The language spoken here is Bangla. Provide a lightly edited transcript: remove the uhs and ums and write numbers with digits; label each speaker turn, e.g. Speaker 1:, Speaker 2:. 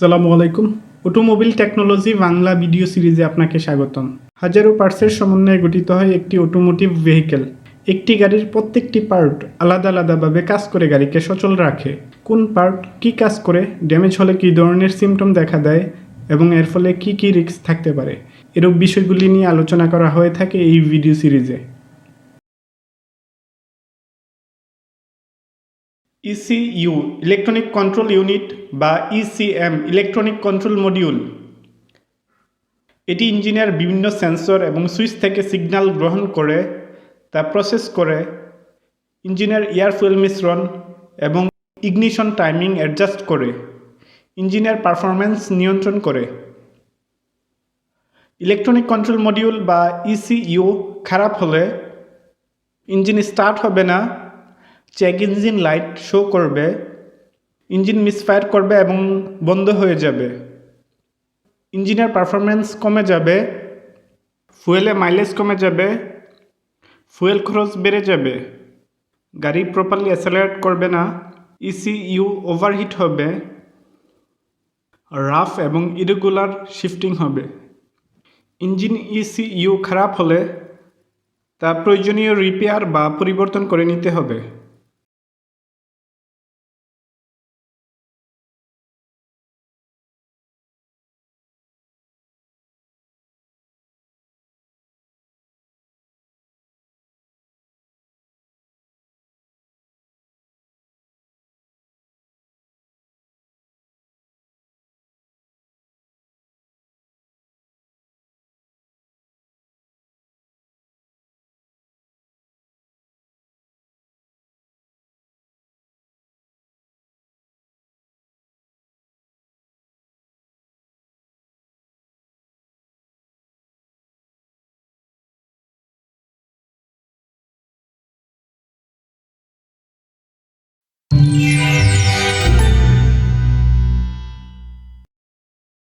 Speaker 1: আসসালামু আলাইকুম। অটোমোবাইল টেকনোলজি বাংলা ভিডিও সিরিজে আপনাকে স্বাগতম। হাজারো পার্টসের সমন্বয়ে গঠিত হয় একটি অটোমোটিভ ভেহিকেল। একটি গাড়ির প্রত্যেকটি পার্ট আলাদা আলাদাভাবে কাজ করে গাড়িকে সচল রাখে। কোন পার্ট কী কাজ করে, ড্যামেজ হলে কী ধরনের সিমটম দেখা দেয় এবং এর ফলে কী কী রিস্ক থাকতে পারে, এরূপ বিষয়গুলি নিয়ে আলোচনা করা হয়ে থাকে এই ভিডিও সিরিজে। ইসিইউ ইলেকট্রনিক কন্ট্রোল ইউনিট বা ইসিএম ইলেকট্রনিক কন্ট্রোল মডিউল। এটি ইঞ্জিনের বিভিন্ন সেন্সর এবং সুইচ থেকে সিগন্যাল গ্রহণ করে তা প্রসেস করে ইঞ্জিনের এয়ার ফুয়েল মিশ্রণ এবং ইগনিশন টাইমিং অ্যাডজাস্ট করে ইঞ্জিনের পারফরম্যান্স নিয়ন্ত্রণ করে। ইলেকট্রনিক কন্ট্রোল মডিউল বা ইসিইউ খারাপ হলে ইঞ্জিন স্টার্ট হবে না, চেক ইঞ্জিন লাইট শো করবে, ইঞ্জিন মিসফায়ার করবে এবং বন্ধ হয়ে যাবে, ইঞ্জিনের পারফরম্যান্স কমে যাবে, ফুয়েলে মাইলেজ কমে যাবে, ফুয়েল খরচ বেড়ে যাবে, গাড়ি প্রপারলি অ্যাসেলারেট করবে না, ইসিইউ ওভারহিট হবে, রাফ এবং ইরেগুলার শিফটিং হবে। ইঞ্জিন ইসিইউ খারাপ হলে তা প্রয়োজনীয় রিপেয়ার বা পরিবর্তন করে নিতে হবে।